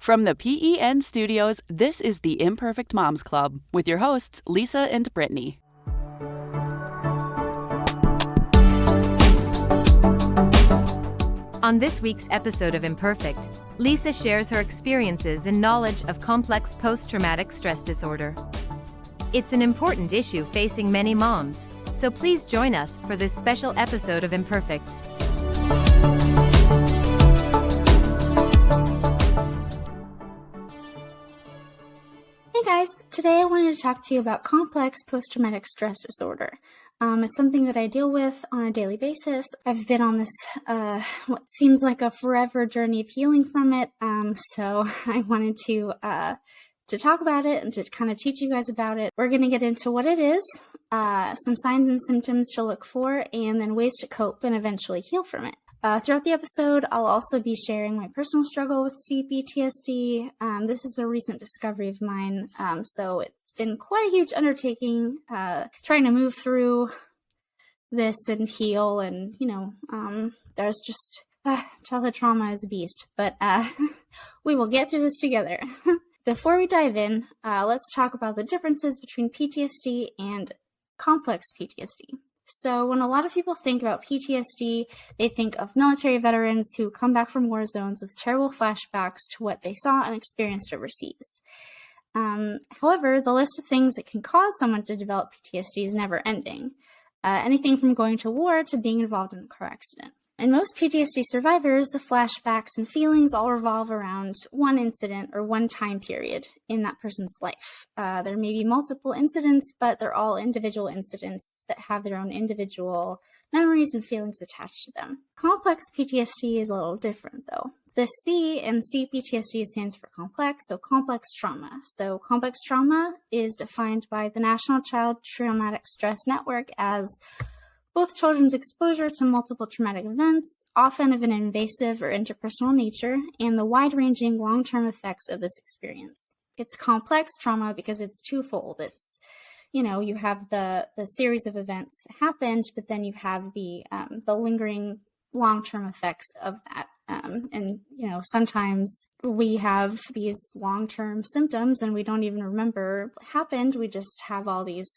From the PEN studios, this is the Imperfect Moms Club with your hosts, Lisa and Brittany. On this week's episode of Imperfect, Lisa shares her experiences and knowledge of complex post-traumatic stress disorder. It's an important issue facing many moms, so please join us for this special episode of Imperfect. Hey guys, today I wanted to talk to you about complex post-traumatic stress disorder. It's something that I deal with on a daily basis. I've been on this, what seems like a forever journey of healing from it, so I wanted to talk about it and to kind of teach you guys about it. We're going to get into what it is, some signs and symptoms to look for, and then ways to cope and eventually heal from it. Throughout the episode, I'll also be sharing my personal struggle with CPTSD. This is a recent discovery of mine, so it's been quite a huge undertaking, trying to move through this and heal, and, there's just, childhood trauma is a beast, but we will get through this together. Before we dive in, let's talk about the differences between PTSD and complex PTSD. So when a lot of people think about PTSD, they think of military veterans who come back from war zones with terrible flashbacks to what they saw and experienced overseas. However, the list of things that can cause someone to develop PTSD is never ending. Anything from going to war to being involved in a car accident. In most PTSD survivors, the flashbacks and feelings all revolve around one incident or one time period in that person's life. There may be multiple incidents, but they're all individual incidents that have their own individual memories and feelings attached to them. Complex PTSD is a little different, though. The C in CPTSD stands for complex, so complex trauma. So complex trauma is defined by the National Child Traumatic Stress Network as both children's exposure to multiple traumatic events, often of an invasive or interpersonal nature, and the wide-ranging long-term effects of this experience. It's complex trauma because it's twofold. It's, you have the series of events that happened, but then you have the lingering long-term effects of that. Sometimes we have these long-term symptoms and we don't even remember what happened. We just have all these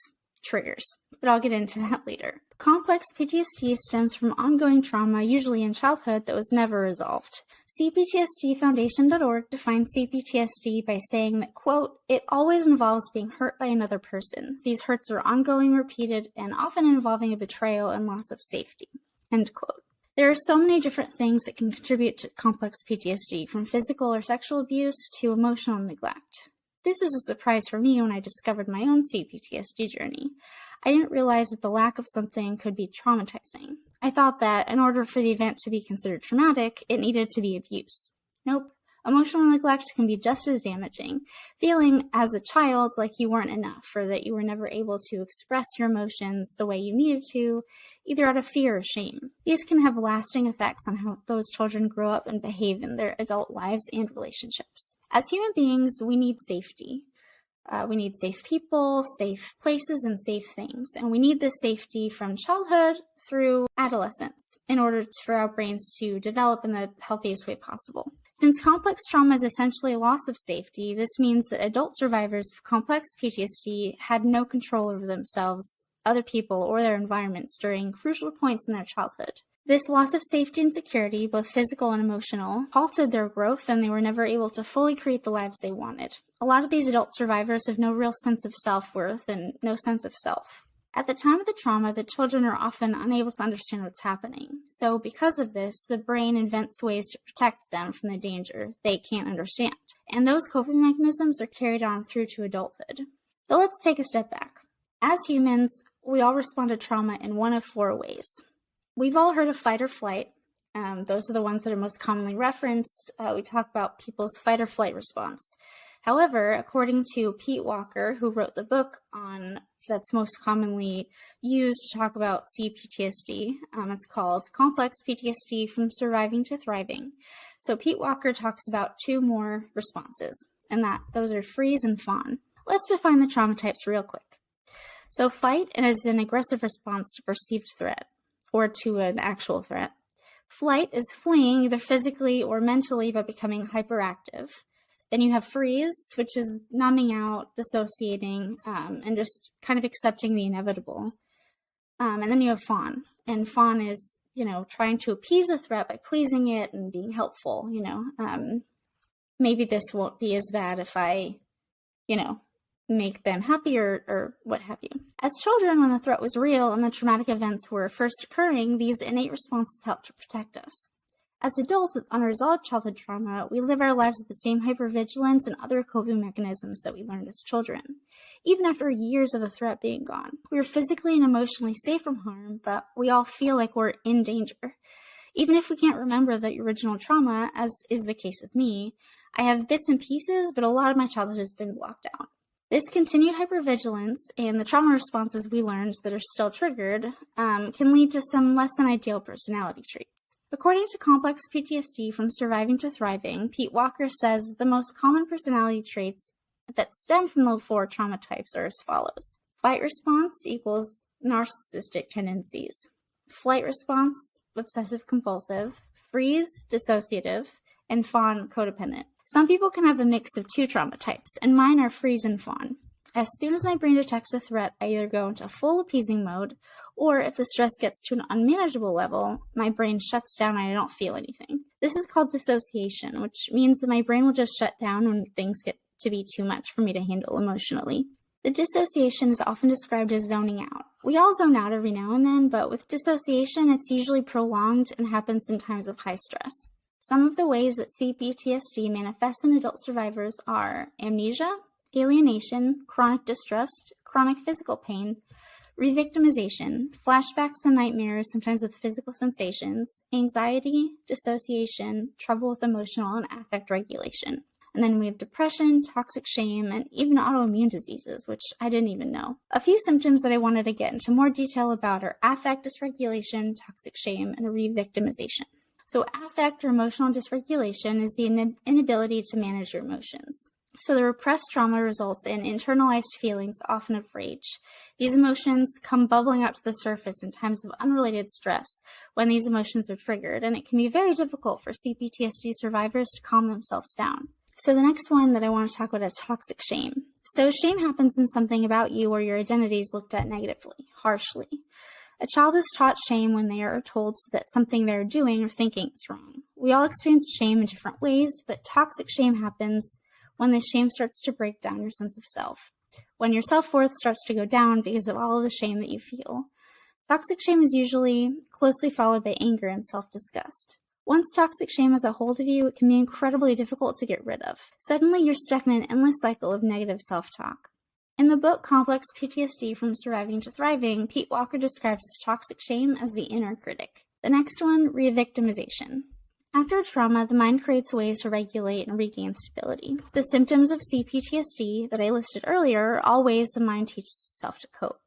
triggers, but I'll get into that later. Complex PTSD stems from ongoing trauma, usually in childhood, that was never resolved. CPTSDfoundation.org defines CPTSD by saying that, quote, it always involves being hurt by another person. These hurts are ongoing, repeated, and often involving a betrayal and loss of safety, end quote. There are so many different things that can contribute to complex PTSD, from physical or sexual abuse to emotional neglect. This is a surprise for me when I discovered my own CPTSD journey. I didn't realize that the lack of something could be traumatizing. I thought that in order for the event to be considered traumatic, it needed to be abuse. Nope. Emotional neglect can be just as damaging. Feeling as a child like you weren't enough, or that you were never able to express your emotions the way you needed to, either out of fear or shame. These can have lasting effects on how those children grow up and behave in their adult lives and relationships. As human beings, we need safety. We need safe people, safe places, and safe things. And we need this safety from childhood through adolescence in order for our brains to develop in the healthiest way possible. Since complex trauma is essentially a loss of safety, this means that adult survivors of complex PTSD had no control over themselves, other people, or their environments during crucial points in their childhood. This loss of safety and security, both physical and emotional, halted their growth, and they were never able to fully create the lives they wanted. A lot of these adult survivors have no real sense of self-worth and no sense of self. At the time of the trauma, the children are often unable to understand what's happening. So because of this, the brain invents ways to protect them from the danger they can't understand. And those coping mechanisms are carried on through to adulthood. So let's take a step back. As humans, we all respond to trauma in one of four ways. We've all heard of fight or flight. Those are the ones that are most commonly referenced. We talk about people's fight or flight response. However, according to Pete Walker, who wrote the book that's most commonly used to talk about CPTSD, it's called Complex PTSD from Surviving to Thriving. So Pete Walker talks about two more responses, and those are freeze and fawn. Let's define the trauma types real quick. So fight is an aggressive response to perceived threat, or to an actual threat. Flight is fleeing either physically or mentally by becoming hyperactive. Then you have freeze, which is numbing out, dissociating, and just kind of accepting the inevitable. And then you have fawn. And fawn is, trying to appease a threat by pleasing it and being helpful, maybe this won't be as bad if I, make them happy or what have you. As children, when the threat was real and the traumatic events were first occurring, these innate responses helped to protect us. As adults with unresolved childhood trauma, we live our lives with the same hypervigilance and other coping mechanisms that we learned as children. Even after years of the threat being gone, we are physically and emotionally safe from harm, but we all feel like we're in danger. Even if we can't remember the original trauma, as is the case with me, I have bits and pieces, but a lot of my childhood has been blocked out. This continued hypervigilance and the trauma responses we learned that are still triggered can lead to some less than ideal personality traits. According to Complex PTSD from Surviving to Thriving, Pete Walker says the most common personality traits that stem from the 4 trauma types are as follows. Fight response equals narcissistic tendencies. Flight response, obsessive compulsive. Freeze, dissociative. And fawn, codependent. Some people can have a mix of 2 trauma types, and mine are freeze and fawn. As soon as my brain detects a threat, I either go into full appeasing mode, or if the stress gets to an unmanageable level, my brain shuts down and I don't feel anything. This is called dissociation, which means that my brain will just shut down when things get to be too much for me to handle emotionally. The dissociation is often described as zoning out. We all zone out every now and then, but with dissociation, it's usually prolonged and happens in times of high stress. Some of the ways that CPTSD manifests in adult survivors are amnesia, alienation, chronic distrust, chronic physical pain, revictimization, flashbacks and nightmares, sometimes with physical sensations, anxiety, dissociation, trouble with emotional and affect regulation. And then we have depression, toxic shame, and even autoimmune diseases, which I didn't even know. A few symptoms that I wanted to get into more detail about are affect dysregulation, toxic shame, and revictimization. So affect or emotional dysregulation is the inability to manage your emotions. So the repressed trauma results in internalized feelings, often of rage. These emotions come bubbling up to the surface in times of unrelated stress when these emotions are triggered, and it can be very difficult for CPTSD survivors to calm themselves down. So the next one that I want to talk about is toxic shame. So shame happens when something about you or your identity is looked at negatively, harshly. A child is taught shame when they are told that something they're doing or thinking is wrong. We all experience shame in different ways, but toxic shame happens when the shame starts to break down your sense of self. When your self-worth starts to go down because of all of the shame that you feel. Toxic shame is usually closely followed by anger and self-disgust. Once toxic shame has a hold of you, it can be incredibly difficult to get rid of. Suddenly, you're stuck in an endless cycle of negative self-talk. In the book Complex PTSD from Surviving to Thriving, Pete Walker describes toxic shame as the inner critic. The next one, revictimization. After a trauma, the mind creates ways to regulate and regain stability. The symptoms of CPTSD that I listed earlier are all ways the mind teaches itself to cope.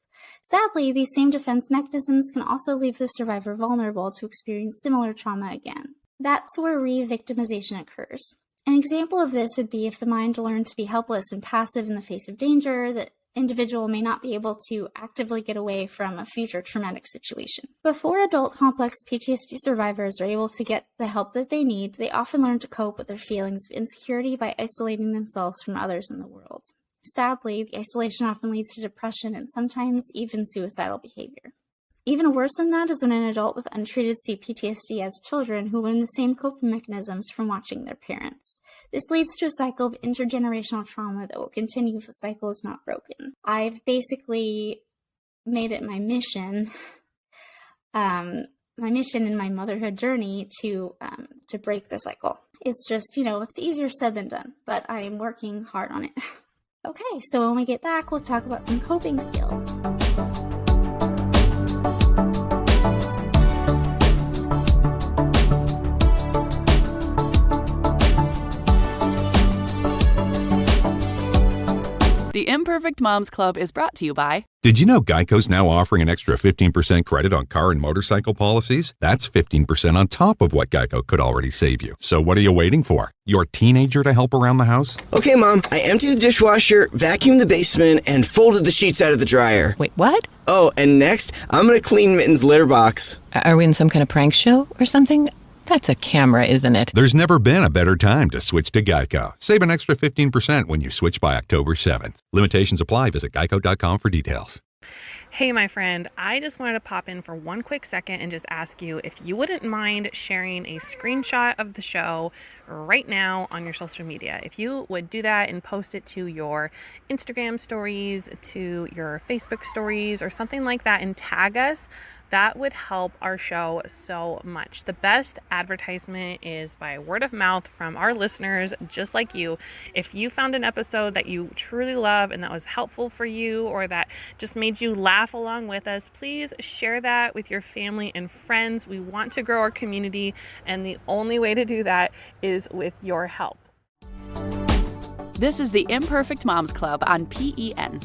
Sadly, these same defense mechanisms can also leave the survivor vulnerable to experience similar trauma again. That's where re-victimization occurs. An example of this would be if the mind learned to be helpless and passive in the face of danger, that individual may not be able to actively get away from a future traumatic situation. Before adult complex PTSD survivors are able to get the help that they need, they often learn to cope with their feelings of insecurity by isolating themselves from others in the world. Sadly, the isolation often leads to depression and sometimes even suicidal behavior. Even worse than that is when an adult with untreated CPTSD has children who learn the same coping mechanisms from watching their parents. This leads to a cycle of intergenerational trauma that will continue if the cycle is not broken. I've basically made it my mission in my motherhood journey to break the cycle. It's just, it's easier said than done, but I am working hard on it. Okay, so when we get back, we'll talk about some coping skills. The Imperfect Moms Club is brought to you by... Did you know Geico's now offering an extra 15% credit on car and motorcycle policies? That's 15% on top of what Geico could already save you. So what are you waiting for? Your teenager to help around the house? Okay, Mom, I emptied the dishwasher, vacuumed the basement, and folded the sheets out of the dryer. Wait, what? Oh, and next, I'm going to clean Mitten's litter box. Are we in some kind of prank show or something? That's a camera, isn't it? There's never been a better time to switch to Geico. Save an extra 15% when you switch by October 7th. Limitations apply. Visit geico.com for details. Hey, my friend, I just wanted to pop in for one quick second and just ask you if you wouldn't mind sharing a screenshot of the show right now on your social media. If you would do that and post it to your Instagram stories, to your Facebook stories, or something like that, and tag us, that would help our show so much. The best advertisement is by word of mouth from our listeners, just like you. If you found an episode that you truly love and that was helpful for you, or that just made you laugh along with us, please share that with your family and friends. We want to grow our community, and the only way to do that is with your help. This is the Imperfect Moms Club on PEN.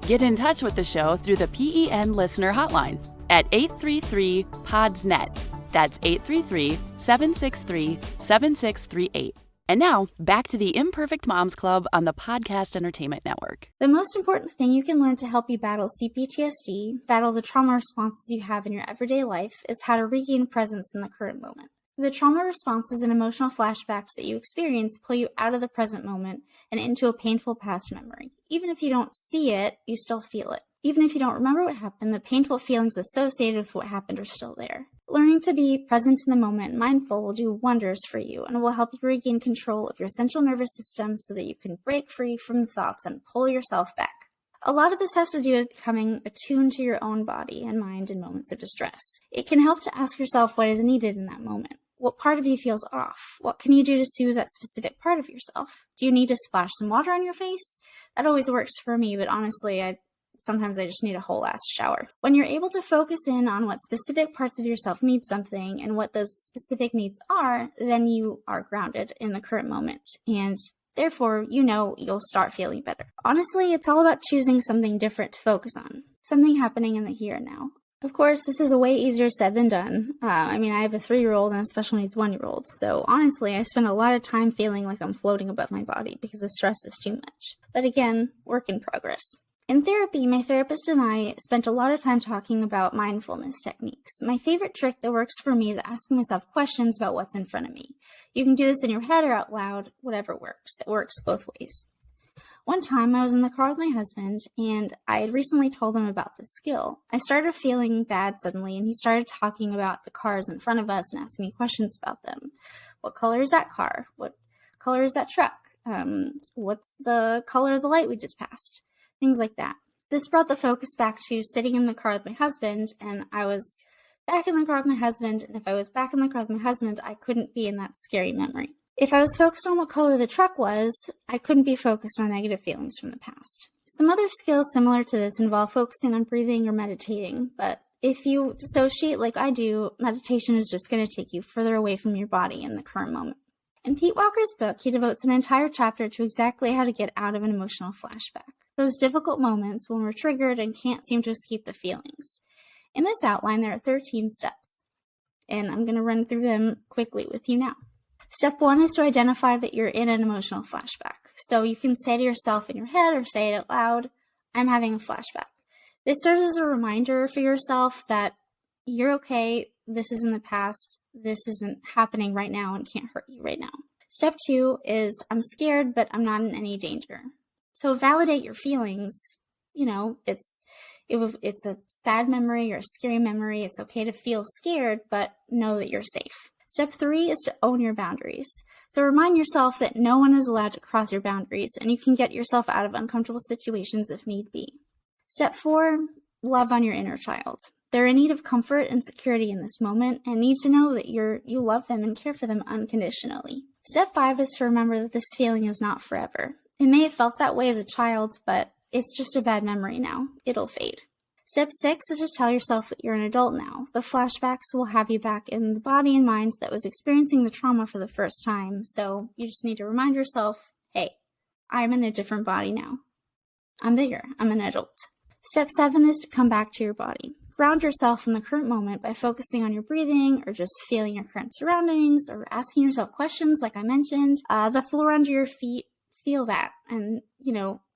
Get in touch with the show through the PEN listener hotline at 833-PODS-NET. That's 833-763-7638. And now, back to the Imperfect Moms Club on the Podcast Entertainment Network. The most important thing you can learn to help you battle CPTSD, battle the trauma responses you have in your everyday life, is how to regain presence in the current moment. The trauma responses and emotional flashbacks that you experience pull you out of the present moment and into a painful past memory. Even if you don't see it, you still feel it. Even if you don't remember what happened, the painful feelings associated with what happened are still there. Learning to be present in the moment and mindful will do wonders for you and will help you regain control of your central nervous system so that you can break free from the thoughts and pull yourself back. A lot of this has to do with becoming attuned to your own body and mind in moments of distress. It can help to ask yourself what is needed in that moment. What part of you feels off? What can you do to soothe that specific part of yourself? Do you need to splash some water on your face? That always works for me, but honestly, sometimes I just need a whole ass shower. When you're able to focus in on what specific parts of yourself need something and what those specific needs are, then you are grounded in the current moment. And therefore, you'll start feeling better. Honestly, it's all about choosing something different to focus on. Something happening in the here and now. Of course, this is way easier said than done. I have a 3-year-old and a special needs 1-year-old. So honestly, I spend a lot of time feeling like I'm floating above my body because the stress is too much. But again, work in progress. In therapy, my therapist and I spent a lot of time talking about mindfulness techniques. My favorite trick that works for me is asking myself questions about what's in front of me. You can do this in your head or out loud, whatever works. It works both ways. One time I was in the car with my husband and I had recently told him about this skill. I started feeling bad suddenly and he started talking about the cars in front of us and asking me questions about them. What color is that car? What color is that truck? What's the color of the light we just passed? Things like that. This brought the focus back to sitting in the car with my husband, and I was back in the car with my husband, and if I was back in the car with my husband, I couldn't be in that scary memory. If I was focused on what color the truck was, I couldn't be focused on negative feelings from the past. Some other skills similar to this involve focusing on breathing or meditating, but if you dissociate like I do, meditation is just going to take you further away from your body in the current moment. In Pete Walker's book, he devotes an entire chapter to exactly how to get out of an emotional flashback. Those difficult moments when we're triggered and can't seem to escape the feelings. In this outline, there are 13 steps, and I'm going to run through them quickly with you now. Step 1 is to identify that you're in an emotional flashback. So you can say to yourself in your head or say it out loud, I'm having a flashback. This serves as a reminder for yourself that you're okay, this is in the past, this isn't happening right now and can't hurt you right now. Step 2 is I'm scared, but I'm not in any danger. So validate your feelings. It's a sad memory or a scary memory. It's okay to feel scared, but know that you're safe. Step 3 is to own your boundaries. So remind yourself that no one is allowed to cross your boundaries, and you can get yourself out of uncomfortable situations if need be. Step 4, love on your inner child. They're in need of comfort and security in this moment and need to know that you love them and care for them unconditionally. Step 5 is to remember that this feeling is not forever. It may have felt that way as a child, but it's just a bad memory now. It'll fade. Step 6 is to tell yourself that you're an adult now. The flashbacks will have you back in the body and mind that was experiencing the trauma for the first time, so you just need to remind yourself, hey, I'm in a different body now. I'm bigger. I'm an adult. Step 7 is to come back to your body. Ground yourself in the current moment by focusing on your breathing or just feeling your current surroundings or asking yourself questions like I mentioned. The floor under your feet, feel that. And,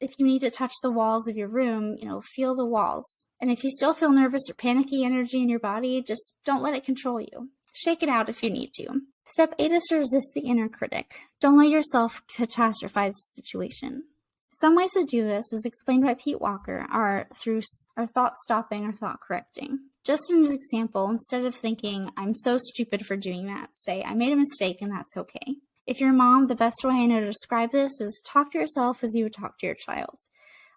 if you need to touch the walls of your room, feel the walls. And if you still feel nervous or panicky energy in your body, just don't let it control you. Shake it out if you need to. Step 8 is to resist the inner critic. Don't let yourself catastrophize the situation. Some ways to do this, as explained by Pete Walker, are through our thought stopping or thought correcting. Just in his example, instead of thinking, I'm so stupid for doing that, say, I made a mistake and that's okay. If you're a mom, the best way I know to describe this is talk to yourself as you would talk to your child.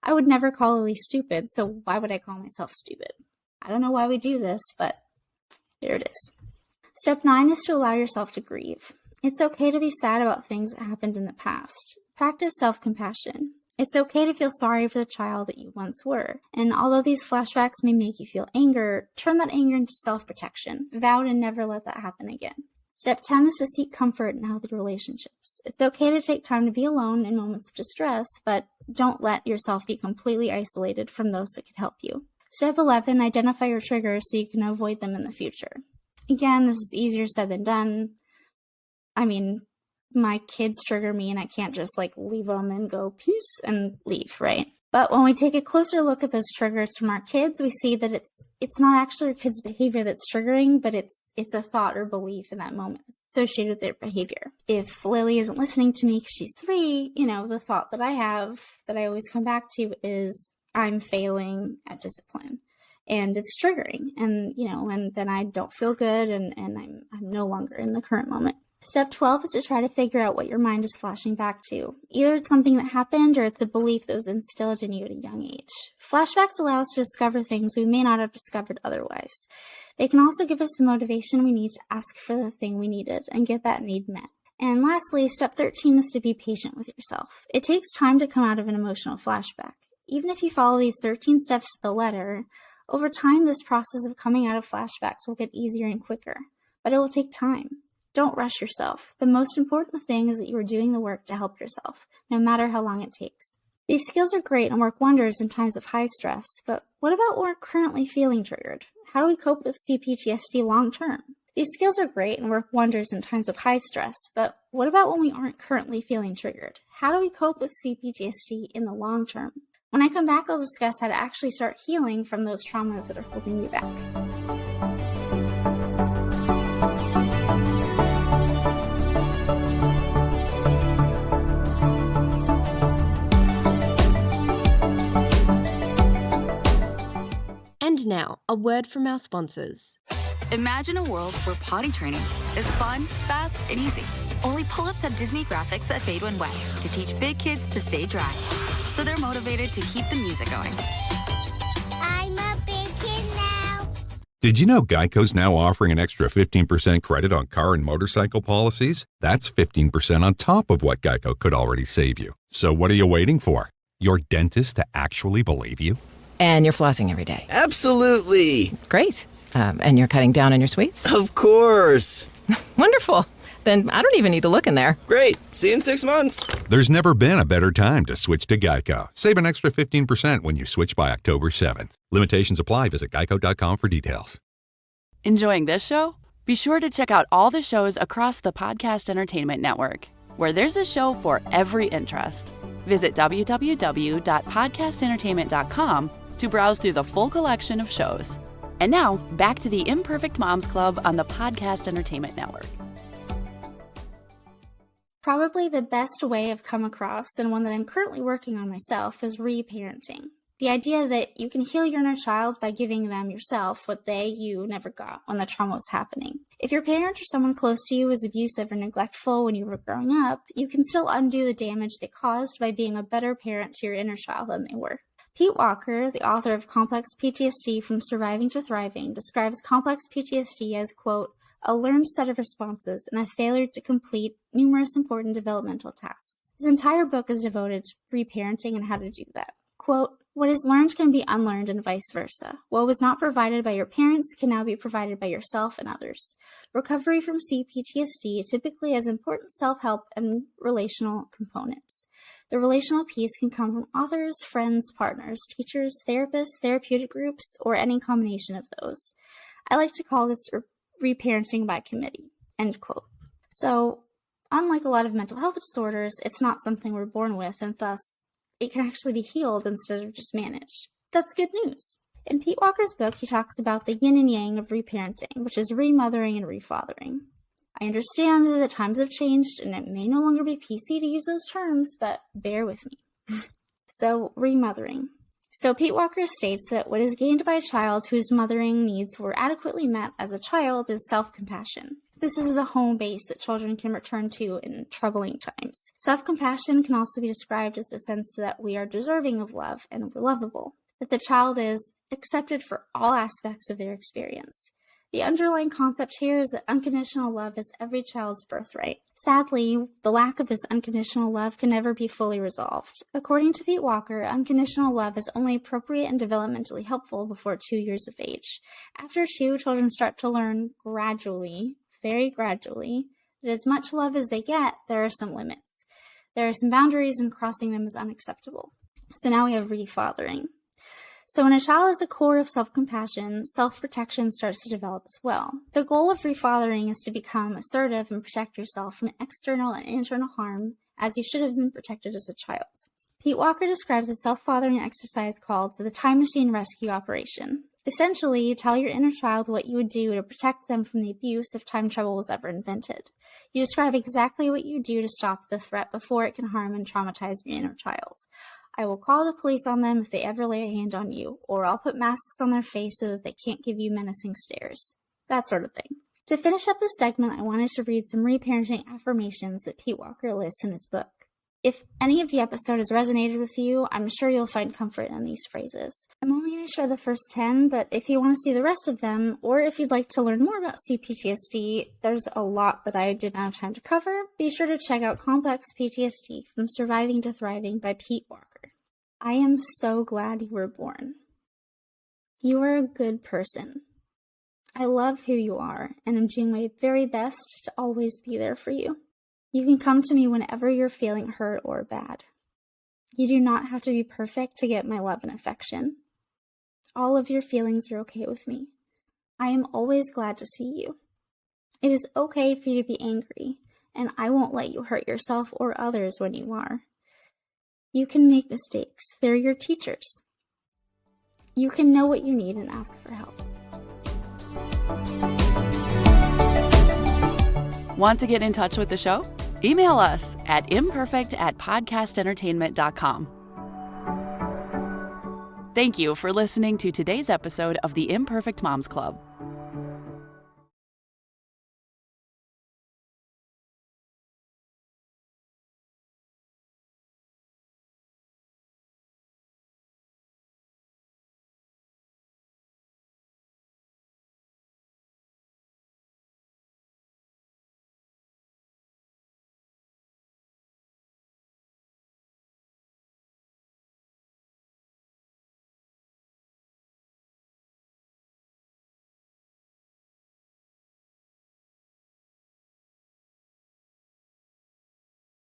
I would never call Lily stupid, so why would I call myself stupid? I don't know why we do this, but there it is. Step 9 is to allow yourself to grieve. It's okay to be sad about things that happened in the past. Practice self-compassion. It's okay to feel sorry for the child that you once were. And although these flashbacks may make you feel anger, turn that anger into self-protection. Vow to never let that happen again. Step 10 is to seek comfort in healthy relationships. It's okay to take time to be alone in moments of distress, but don't let yourself be completely isolated from those that could help you. Step 11, identify your triggers so you can avoid them in the future. Again, this is easier said than done. I mean, my kids trigger me and I can't just leave them and go peace and leave, right? But when we take a closer look at those triggers from our kids, we see that it's not actually our kids' behavior that's triggering, but it's a thought or belief in that moment that's associated with their behavior. If Lily isn't listening to me because she's 3, the thought that I have that I always come back to is I'm failing at discipline. And it's triggering, and then I don't feel good, and I'm no longer in the current moment. Step 12 is to try to figure out what your mind is flashing back to. Either it's something that happened, or it's a belief that was instilled in you at a young age. Flashbacks allow us to discover things we may not have discovered otherwise. They can also give us the motivation we need to ask for the thing we needed and get that need met. And lastly, step 13 is to be patient with yourself. It takes time to come out of an emotional flashback. Even if you follow these 13 steps to the letter, over time, this process of coming out of flashbacks will get easier and quicker, but it will take time. Don't rush yourself. The most important thing is that you are doing the work to help yourself, no matter how long it takes. These skills are great and work wonders in times of high stress, but what about when we're currently feeling triggered? How do we cope with CPTSD long term? These skills are great and work wonders in times of high stress, but what about when we aren't currently feeling triggered? How do we cope with CPTSD in the long term? When I come back, I'll discuss how to actually start healing from those traumas that are holding you back. And now, a word from our sponsors. Imagine a world where potty training is fun, fast, and easy. Only pull-ups have Disney graphics that fade when wet to teach big kids to stay dry. So they're motivated to keep the music going. I'm a big kid now. Did you know Geico's now offering an extra 15% credit on car and motorcycle policies? That's 15% on top of what Geico could already save you. So what are you waiting for? Your dentist to actually believe you? And you're flossing every day. Absolutely. Great. And you're cutting down on your sweets? Of course. Wonderful. Then I don't even need to look in there. Great. See you in 6 months. There's never been a better time to switch to Geico. Save an extra 15% when you switch by October 7th. Limitations apply. Visit geico.com for details. Enjoying this show? Be sure to check out all the shows across the Podcast Entertainment Network, where there's a show for every interest. Visit www.podcastentertainment.com to browse through the full collection of shows. And now, back to the Imperfect Moms Club on the Podcast Entertainment Network. Probably the best way I've come across, and one that I'm currently working on myself, is reparenting. The idea that you can heal your inner child by giving them yourself what you never got when the trauma was happening. If your parent or someone close to you was abusive or neglectful when you were growing up, you can still undo the damage they caused by being a better parent to your inner child than they were. Pete Walker, the author of Complex PTSD From Surviving to Thriving, describes complex PTSD as, quote, a learned set of responses and a failure to complete numerous important developmental tasks. His entire book is devoted to reparenting and how to do that. Quote, what is learned can be unlearned and vice versa. What was not provided by your parents can now be provided by yourself and others. Recovery from CPTSD typically has important self-help and relational components. The relational piece can come from authors, friends, partners, teachers, therapists, therapeutic groups, or any combination of those. I like to call this reparenting by committee, end quote. So, unlike a lot of mental health disorders, it's not something we're born with, and thus, it can actually be healed instead of just managed. That's good news. In Pete Walker's book, he talks about the yin and yang of reparenting, which is remothering and refathering. I understand that the times have changed and it may no longer be PC to use those terms, but bear with me. So, remothering. So Pete Walker states that what is gained by a child whose mothering needs were adequately met as a child is self-compassion. This is the home base that children can return to in troubling times. Self-compassion can also be described as the sense that we are deserving of love and we're lovable, that the child is accepted for all aspects of their experience. The underlying concept here is that unconditional love is every child's birthright. Sadly, the lack of this unconditional love can never be fully resolved. According to Pete Walker, unconditional love is only appropriate and developmentally helpful before 2 years of age. After 2, children start to learn gradually, very gradually, that as much love as they get, there are some limits. There are some boundaries, and crossing them is unacceptable. So now we have refathering. So when a child has a core of self-compassion, self-protection starts to develop as well. The goal of refathering is to become assertive and protect yourself from external and internal harm, as you should have been protected as a child. Pete Walker describes a self-fathering exercise called the Time Machine Rescue Operation. Essentially, you tell your inner child what you would do to protect them from the abuse if time travel was ever invented. You describe exactly what you do to stop the threat before it can harm and traumatize your inner child. I will call the police on them if they ever lay a hand on you, or I'll put masks on their face so that they can't give you menacing stares. That sort of thing. To finish up this segment, I wanted to read some reparenting affirmations that Pete Walker lists in his book. If any of the episode has resonated with you, I'm sure you'll find comfort in these phrases. I'm only going to share the first 10, but if you want to see the rest of them, or if you'd like to learn more about CPTSD, there's a lot that I didn't have time to cover. Be sure to check out Complex PTSD From Surviving to Thriving by Pete Walker. I am so glad you were born. You are a good person. I love who you are, and I'm doing my very best to always be there for you. You can come to me whenever you're feeling hurt or bad. You do not have to be perfect to get my love and affection. All of your feelings are okay with me. I am always glad to see you. It is okay for you to be angry, and I won't let you hurt yourself or others when you are. You can make mistakes. They're your teachers. You can know what you need and ask for help. Want to get in touch with the show? Email us at imperfect@podcastentertainment.com. Thank you for listening to today's episode of the Imperfect Moms Club.